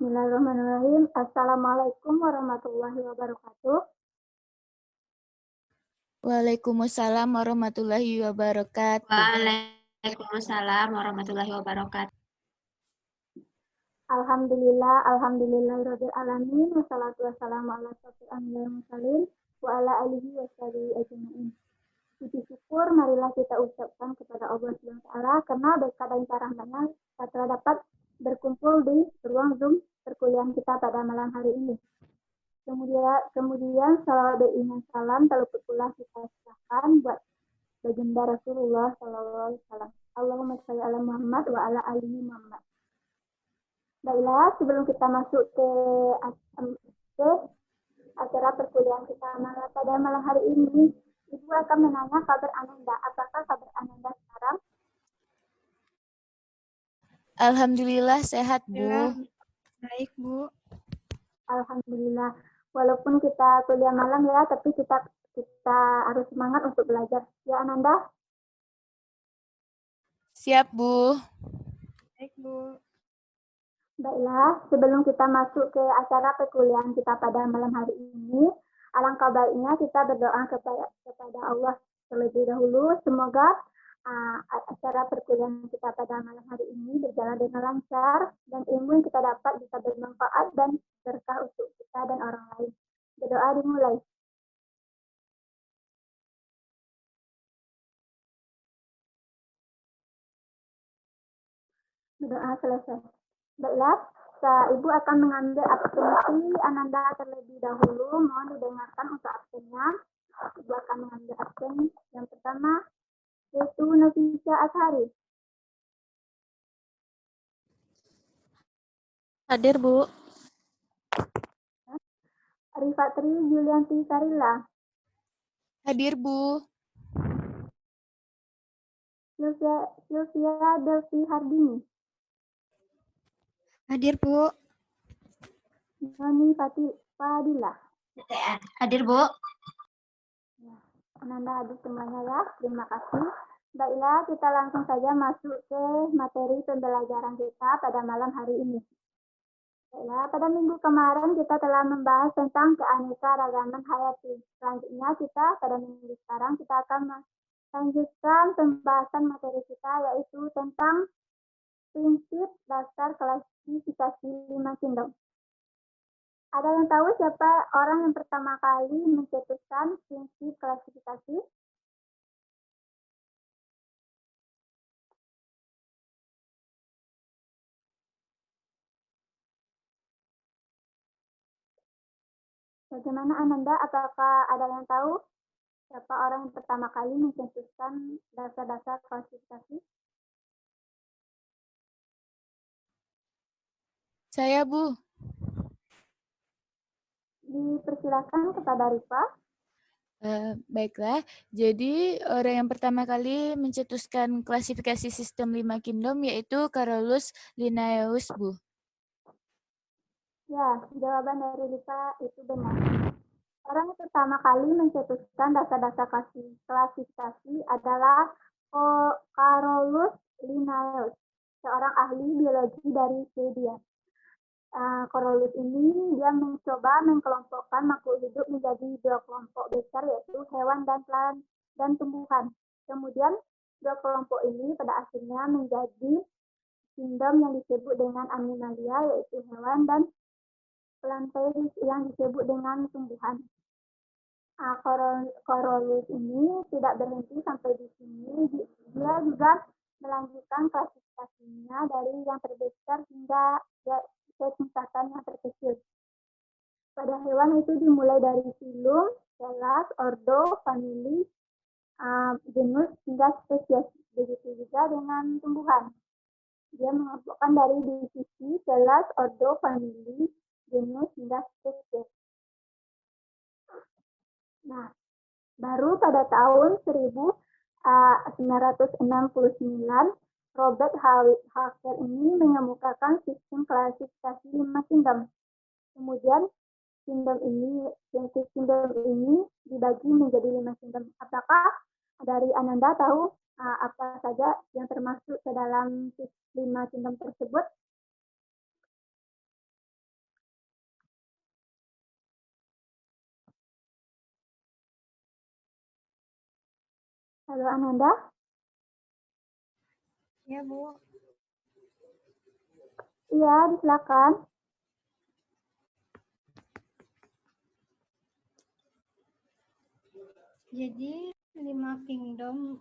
Bismillahirrahmanirrahim. Assalamualaikum warahmatullahi wabarakatuh. Waalaikumsalam warahmatullahi wabarakatuh. Waalaikumsalam warahmatullahi wabarakatuh. Alhamdulillahirabbil alamin. Wassalatu wassalamu ala asyrofil anbiya'i wal mursalin wa ala alihi washabihi ajmain. Puji syukur marilah kita ucapkan kepada Allah Subhanahu wa taala karena berkat dan rahmatnya kita telah dapat berkumpul di ruang Zoom perkuliahan kita pada malam hari ini. Kemudian salawat dan iman salam terlebih pula kita serahkan buat baginda Rasulullah SAW. Allahumma sholli ala Muhammad wa ala ali Muhammad. Baiklah, sebelum kita masuk ke acara perkuliahan kita pada malam hari ini, Ibu akan menanya kabar Ananda. Apakah kabar Ananda sekarang? Alhamdulillah sehat, Bu. Ya, baik, Bu. Alhamdulillah. Walaupun kita kuliah malam ya, tapi kita harus semangat untuk belajar. Ya, Ananda? Siap, Bu. Baik, Bu. Baiklah, sebelum kita masuk ke acara perkuliahan kita pada malam hari ini, alangkah baiknya kita berdoa kepada Allah terlebih dahulu. Semoga acara perkuliahan kita pada malam hari ini berjalan dengan lancar dan ilmu yang kita dapat bisa bermanfaat dan berkah untuk kita dan orang lain. Berdoa dimulai. Berdoa selesai. Baiklah, Ibu akan mengambil absensi Ananda terlebih dahulu. Mohon didengarkan untuk absennya. Ibu akan mengambil absen yang pertama, yaitu Nafisa Ashari. Hadir, Bu. Rifatri Julianti Sarila. Hadir, Bu. Sylvia Delvi Hardini. Hadir, Bu. Noni Fadila. Hadir, Bu. Ya, Ananda hadir semuanya ya. Terima kasih. Baiklah, kita langsung saja masuk ke materi pembelajaran kita pada malam hari ini. Baiklah, pada minggu kemarin kita telah membahas tentang keanekaragaman hayati. Selanjutnya pada minggu sekarang kita akan melanjutkan pembahasan materi kita yaitu tentang prinsip dasar klasifikasi 5 kingdom. Ada yang tahu siapa orang yang pertama kali mencetuskan prinsip klasifikasi? Bagaimana Ananda? Apakah ada yang tahu siapa orang yang pertama kali mencetuskan dasar-dasar klasifikasi? Saya, Bu. Dipersilakan kepada Rifa. Baiklah, jadi orang yang pertama kali mencetuskan klasifikasi sistem 5 kingdom yaitu Carolus Linnaeus, Bu. Ya, jawaban dari Rifa itu benar. Orang yang pertama kali mencetuskan dasar-dasar klasifikasi adalah Carolus Linnaeus, seorang ahli biologi dari Swedia. Carolus ini dia mencoba mengkelompokkan makhluk hidup menjadi 2 kelompok besar yaitu hewan dan tumbuhan. Kemudian 2 kelompok ini pada akhirnya menjadi kingdom yang disebut dengan animalia yaitu hewan dan plantae yang disebut dengan tumbuhan. Carolus ini tidak berhenti sampai di sini, dia juga melanjutkan klasifikasinya dari yang terbesar hingga tingkatan yang terkecil. Pada hewan itu dimulai dari filum, kelas, ordo, famili, genus hingga spesies. Begitu juga dengan tumbuhan. Dia mengelompokkan dari divisi, kelas, ordo, famili, genus hingga spesies. Nah, baru pada tahun 1969 Robert Hacker ini mengemukakan sistem klasifikasi 5 kingdom. Kemudian kingdom ini dibagi menjadi 5 kingdom. Apakah dari Ananda tahu apa saja yang termasuk ke dalam 5 kingdom tersebut? Halo Ananda, Ya, Bu. iya silakan. Jadi 5 kingdom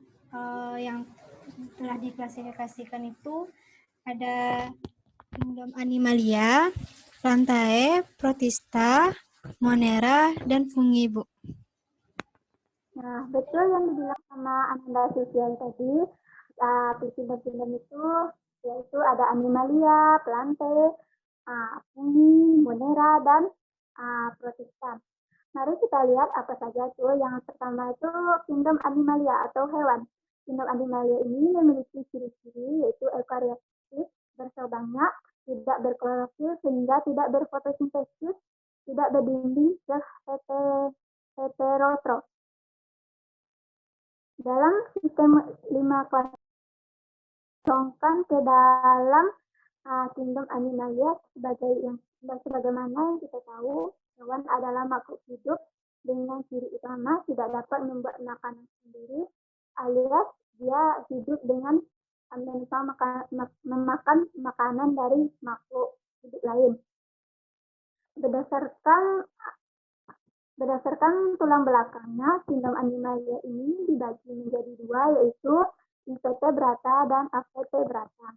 yang telah diklasifikasikan itu ada kingdom Animalia, Plantae, Protista, Monera, dan Fungi, Bu. Nah, betul yang dibilang sama Ananda Susian tadi, kingdom-kingdom itu yaitu ada Animalia, Plantae, Fungi, Monera, dan Protista. Mari kita lihat apa saja tuh. Yang pertama itu kingdom Animalia atau hewan. Kingdom Animalia ini memiliki ciri-ciri yaitu eukariotik, bersel banyak, tidak berklorofil sehingga tidak berfotosintesis, tidak berdinding heterotrof. Dalam sistem 5 kelas dicongkan ke dalam kingdom Animalia sebagaimana yang kita tahu, hewan adalah makhluk hidup dengan ciri utama tidak dapat membuat makanan sendiri, alias dia hidup dengan memakan makanan dari makhluk hidup lain. Berdasarkan tulang belakangnya, kingdom Animalia ini dibagi menjadi dua, yaitu Invertebrata dan Vertebrata.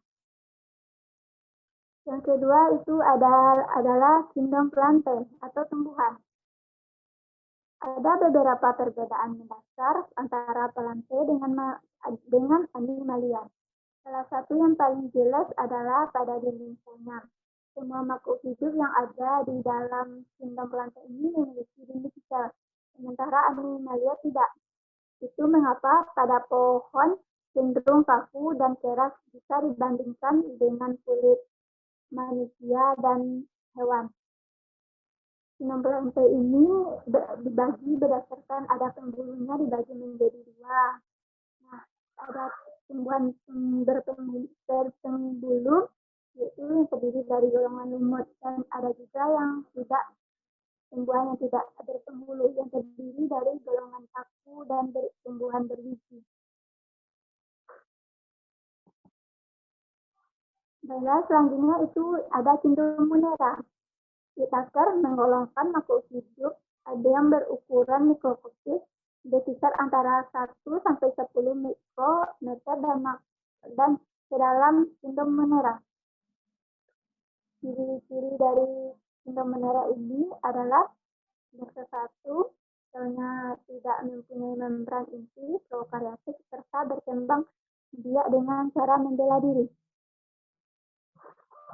Yang kedua itu adalah kingdom Plantae atau tumbuhan. Ada beberapa perbedaan mendasar antara Plantae dengan Animalia. Salah satu yang paling jelas adalah pada dimensinya. Semua makhluk hidup yang ada di dalam kingdom Plantae ini memiliki dimensi sel, sementara Animalia tidak. Itu mengapa pada pohon cenderung kaku dan keras jika dibandingkan dengan kulit manusia dan hewan. Kingdom Plantae ini dibagi berdasarkan ada pembuluhnya dibagi menjadi dua. Nah, ada tumbuhan berpembuluh yaitu yang terdiri dari golongan lumut, dan ada juga yang tidak, tumbuhan yang tidak berpembuluh yang terdiri dari golongan kaku dan tumbuhan berbiji. Dan selanjutnya itu ada kingdom Monera. Whitaker menggolongkan makhluk hidup ada yang berukuran mikroskopis berkisar antara 1 sampai 10 mikrometer dan ke dalam kingdom Monera. Ciri-ciri dari kingdom Monera ini adalah yang satu, selnya tidak mempunyai membran inti, prokaryotik, serta berkembang biak dengan cara membela diri.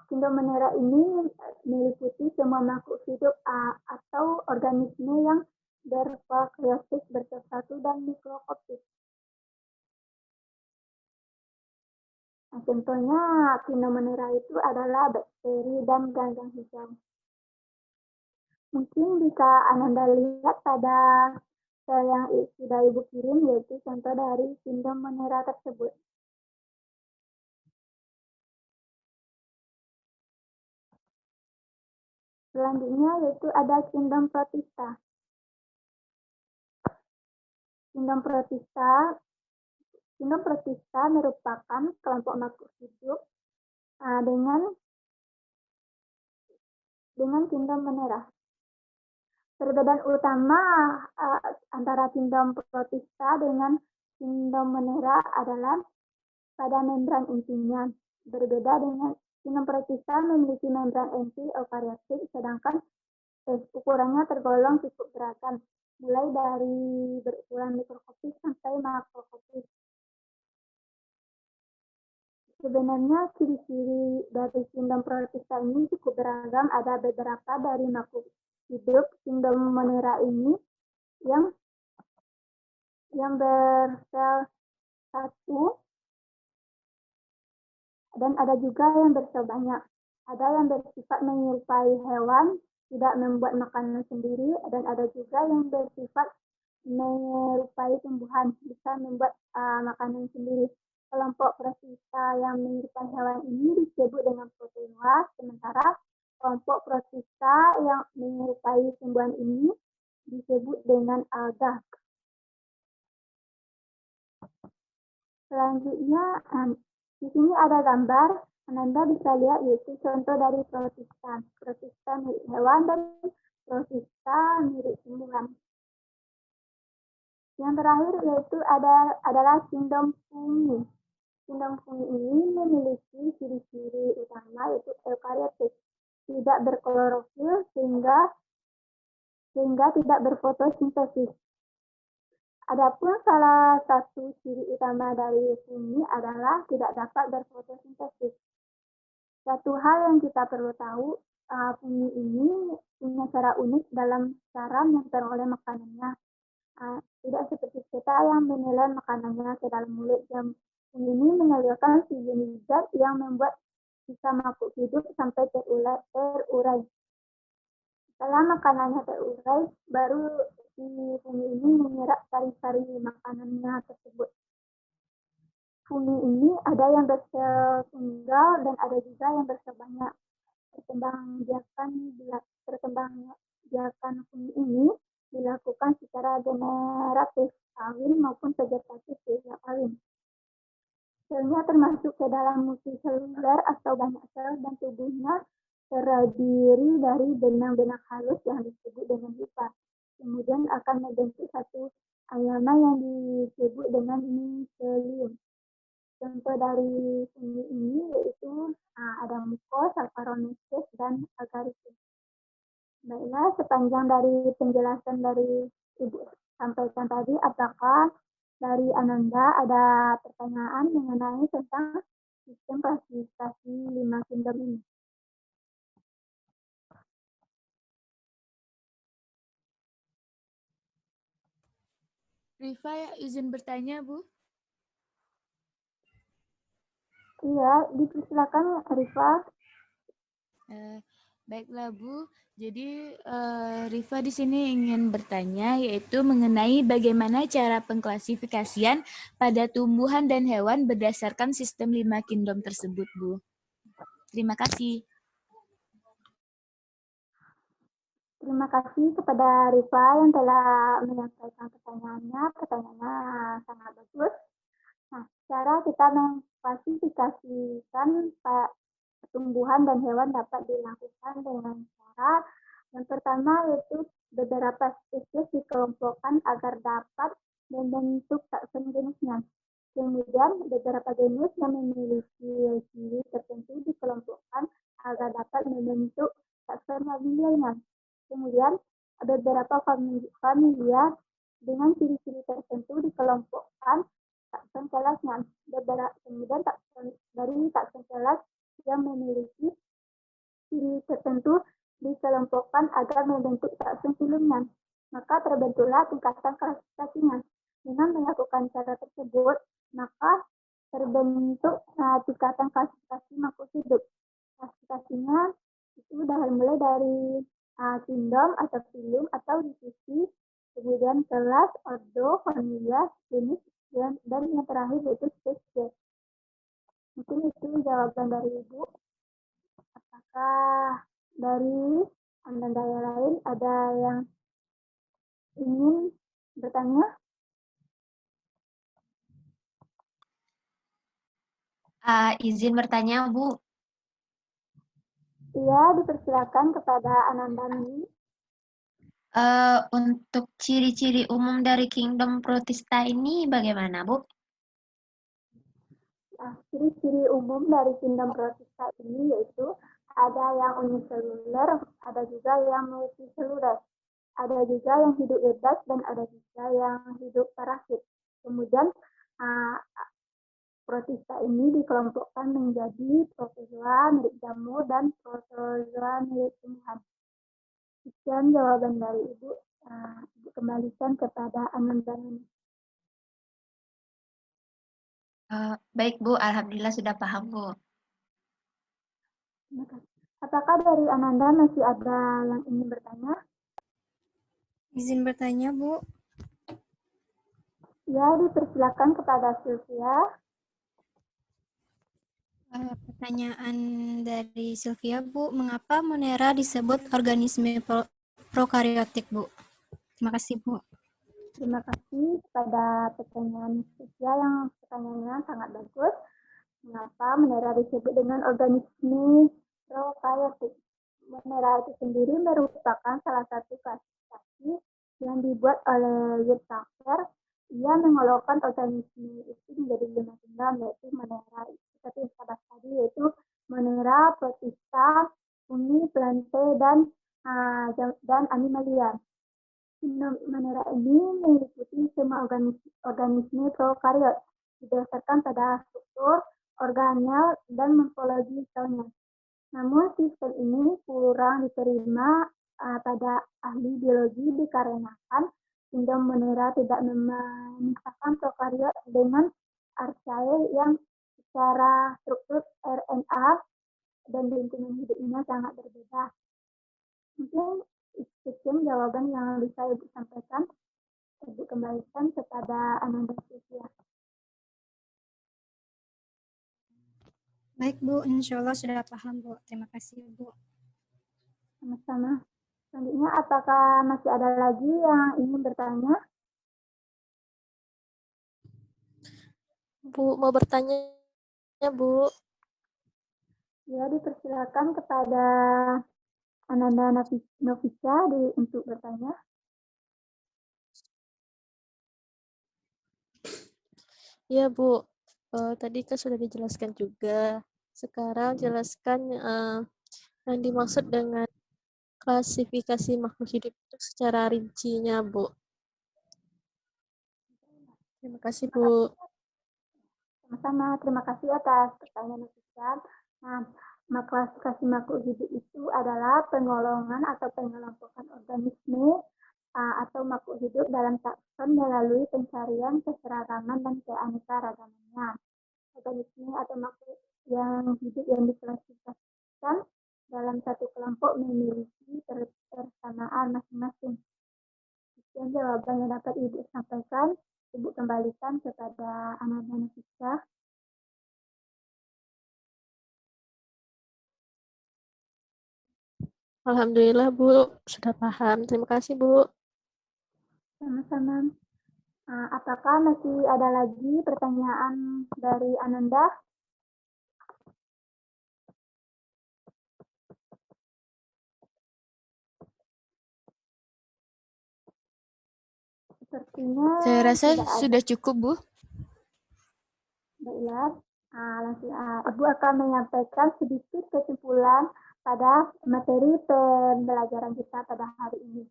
Kingdom Monera ini meliputi semua makhluk hidup atau organisme yang berprokaryotik, bersatu dan mikroskopis. Nah, contohnya kingdom Monera itu adalah bakteri dan ganggang hijau. Mungkin bisa Ananda lihat pada yang sudah Ibu kirim, yaitu contoh dari kingdom Monera tersebut. Selanjutnya yaitu ada kingdom Protista. Kingdom Protista merupakan kelompok makhluk hidup dengan kingdom Monera. Perbedaan utama antara kingdom Protista dengan kingdom Monera adalah pada membran intinya. Berbeda dengan kingdom Protista memiliki membran inti eukariotik, sedangkan ukurannya tergolong cukup beragam, mulai dari berukuran mikroskopis sampai makroskopis. Sebenarnya ciri-ciri dari kingdom Protista ini cukup beragam. Ada beberapa dari makhluk hidup kingdom Monera ini yang bersel satu, dan ada juga yang bersel banyak. Ada yang bersifat menyerupai hewan, tidak membuat makanan sendiri, dan ada juga yang bersifat menyerupai tumbuhan, bisa membuat makanan sendiri. Kelompok Protista yang menyerupai hewan ini disebut dengan proteozoa, sementara kelompok Protista yang menyerupai tumbuhan ini disebut dengan alga. Selanjutnya, di sini ada gambar. Ananda bisa lihat yaitu contoh dari protista. Protista mirip hewan dan protista mirip tumbuhan. Yang terakhir yaitu adalah sindom fungi. Sindom fungi ini memiliki ciri-ciri utama yaitu eukariotik, tidak berklorofil sehingga tidak berfotosintesis. Adapun salah satu ciri utama dari fungi adalah tidak dapat berfotosintesis. Satu hal yang kita perlu tahu, fungi ini punya cara unik dalam cara menempel oleh makanannya. Tidak seperti kita yang menelan makanannya ke dalam mulut. Yang fungi ini mengeluarkan sejenis zat yang membuat bisa makhluk hidup sampai terurai. Setelah makanannya terurai, baru si fungi ini menyerap sari-sari makanannya tersebut. Fungi ini ada yang bersel tunggal dan ada juga yang bersel banyak. Perkembangbiakan fungi ini dilakukan secara generatif, kawin maupun vegetatif, tidak kawin. Selnya termasuk ke dalam multiseluler atau banyak sel dan tubuhnya terdiri dari benang-benang halus yang disebut dengan hifa. Kemudian akan membentuk satu ayana yang disebut dengan miselium. Contoh dari fungi ini yaitu ada mukos, Saccharomyces, dan Agaricus. Baiklah, sepanjang dari penjelasan dari Ibu sampaikan tadi, apakah dari Ananda ada pertanyaan mengenai tentang sistem klasifikasi 5 kingdom ini? Rifa, izin bertanya, Bu. Iya, dipersilakan Rifa. Baiklah, Bu. Jadi Rifa di sini ingin bertanya yaitu mengenai bagaimana cara pengklasifikasian pada tumbuhan dan hewan berdasarkan sistem 5 kingdom tersebut, Bu. Terima kasih. Terima kasih kepada Rifa yang telah menyampaikan pertanyaannya. Pertanyaannya sangat bagus. Nah, cara kita mengklasifikasikan tumbuhan dan hewan dapat dilakukan dengan cara yang pertama yaitu beberapa spesies dikelompokkan agar dapat membentuk takson jenisnya. Kemudian beberapa jenis yang memiliki ciri tertentu dikelompokkan agar dapat membentuk takson familianya. Kemudian beberapa familia dengan ciri-ciri tertentu dikelompokkan takson kelasnya. Kemudian dari takson kelas yang memiliki ciri tertentu dikelompokkan agar membentuk takson filumnya. Maka terbentuklah tingkatan klasifikasinya. Dengan melakukan cara tersebut, maka terbentuk tingkatan klasifikasi makhluk hidup. Klasifikasinya itu mulai dari kingdom atau filum atau divisi, kemudian kelas, ordo, familia, jenis, dan yang terakhir yaitu spesies. Mungkin itu jawaban dari Ibu. Apakah dari Ananda yang lain ada yang ingin bertanya? Izin bertanya, Bu. Iya, dipersilakan kepada Ananda ini. Untuk ciri-ciri umum dari kingdom protista ini bagaimana, Bu? Nah, ciri-ciri umum dari kingdom protista ini yaitu ada yang uniseluler, ada juga yang multiseluler, ada juga yang hidup bebas dan ada juga yang hidup parasit. Kemudian protista ini dikelompokkan menjadi protozoa mirip jamur dan protozoa mirip tumbuhan. Sekian jawaban dari Ibu. Ibu kembalikan kepada Ananda. Baik, Bu. Alhamdulillah sudah paham, Bu. Terima kasih. Apakah dari Ananda masih ada yang ingin bertanya? Izin bertanya, Bu. Ya, dipersilakan kepada Sylvia. Pertanyaan dari Sylvia, Bu. Mengapa Monera disebut organisme prokariotik, Bu? Terima kasih, Bu. Terima kasih kepada pertanyaan Sofia yang pertanyaannya sangat bagus. Mengapa Monera disebut dengan organisme prokaryotik? Monera itu sendiri merupakan salah satu klasifikasi yang dibuat oleh Whitaker. Ia mengolokkan organisme itu menjadi 5 kingdom, yaitu Monera seperti yang saya bahas tadi, yaitu Monera, Protista, Uni, Plante, dan Animalia. Monera ini meliputi semua organisme prokariot berdasarkan pada struktur, organel, dan morfologi selnya. Namun sistem ini kurang diterima pada ahli biologi dikarenakan kingdom Monera tidak memisahkan prokariot dengan archaea yang secara struktur RNA dan lingkungan hidupnya sangat berbeda. Mungkin sekian jawaban yang bisa Ibu sampaikan. Ibu kembalikan kepada Ananda Sylvia. Baik Bu, insya Allah sudah paham Bu. Terima kasih Bu. Sama-sama. Selanjutnya, apakah masih ada lagi yang ingin bertanya? Bu, mau bertanya ya, Bu. Ya, dipersilakan kepada Ananda Novica untuk bertanya. Iya, Bu. Tadi kan sudah dijelaskan juga. Sekarang jelaskan yang dimaksud dengan klasifikasi makhluk hidup itu secara rincinya, Bu. Terima kasih, Bu. Sama-sama, terima kasih atas pertanyaan Novica. Nah, klasifikasi makhluk hidup itu adalah penggolongan atau pengelompokan organisme atau makhluk hidup dalam takson melalui pencarian keseragaman dan keanekaragamannya. Organisme atau makhluk yang hidup yang diklasifikasikan dalam satu kelompok memiliki persamaan masing-masing. Sekian jawaban yang dapat Ibu sampaikan. Ibu kembalikan kepada Ananda Novica. Alhamdulillah, Bu. Sudah paham. Terima kasih, Bu. Sama-sama. Apakah masih ada lagi pertanyaan dari Ananda? Sepertinya Saya rasa tidak ada. sudah cukup, Bu. Baiklah, langsung Ibu akan menyampaikan sedikit kesimpulan pada materi pembelajaran kita pada hari ini,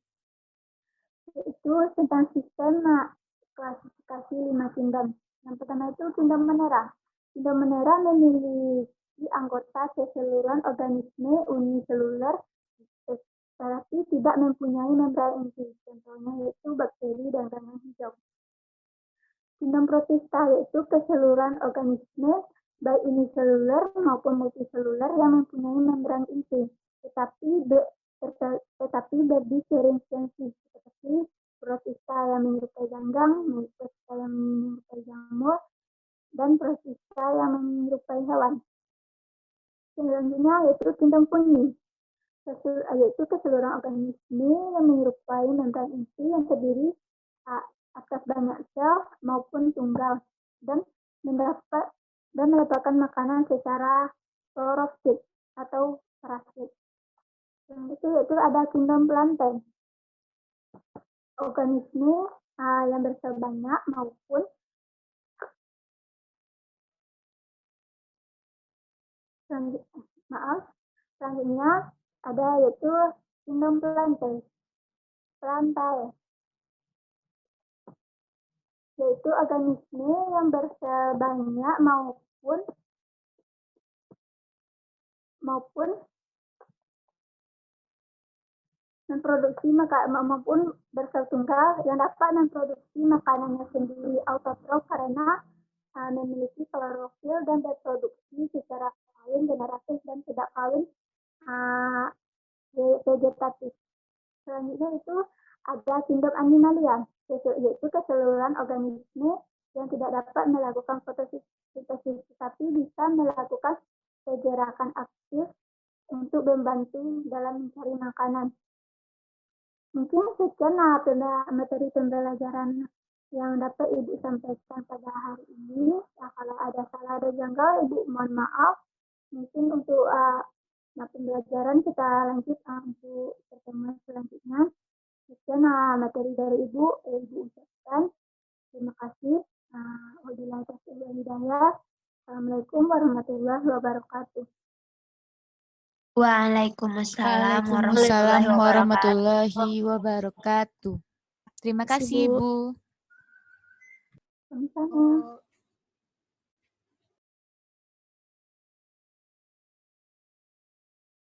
yaitu tentang sistem klasifikasi 5 kingdom. Yang pertama itu kingdom Monera. Kingdom Monera memiliki anggota keseluruhan organisme uniseluler, tetapi tidak mempunyai membran inti. Contohnya yaitu bakteri dan kandang hijau. Kingdom Protista yaitu keseluruhan organisme baik uniseluler maupun multiseluler yang mempunyai membran inti, tetapi berdiferensiasi seperti Protista yang menyerupai ganggang, Protista yang menyerupai jamur, dan Protista yang menyerupai hewan. Selanjutnya yaitu Kingdom Fungi, yaitu keseluruhan organisme yang menyerupai membran inti yang terdiri atas banyak sel maupun tunggal dan mendapatkan makanan secara klorofit atau parasit. Yang itu yaitu ada kingdom Plante, organisme yang bersel banyak maupun selanjutnya ada yaitu kingdom Plantae, yaitu organisme yang bersel banyak maupun memproduksi maupun bersel tunggal yang dapat memproduksi makanannya sendiri autotrof karena memiliki klorofil dan berproduksi secara kawin generatif dan tidak kawin vegetatif. Selanjutnya itu ada kingdom Animalia, yaitu keseluruhan organisme yang tidak dapat melakukan fotosintesis tetapi bisa melakukan pergerakan aktif untuk membantu dalam mencari makanan. Mungkin sekian materi pembelajaran yang dapat Ibu sampaikan pada hari ini. Ya, kalau ada salah ada janggal, Ibu mohon maaf. Mungkin untuk pembelajaran kita lanjut untuk pertemuan selanjutnya. Sekian materi dari Ibu ucapkan. Terima kasih. Wabillahi taufiq wal hidayah. Assalamualaikum warahmatullahi wabarakatuh. Waalaikumsalam Waalaikumsalam warahmatullahi warahmatullahi wabarakatuh. Terima Terima kasih, kasih, Bu. Bu. Sama-sama.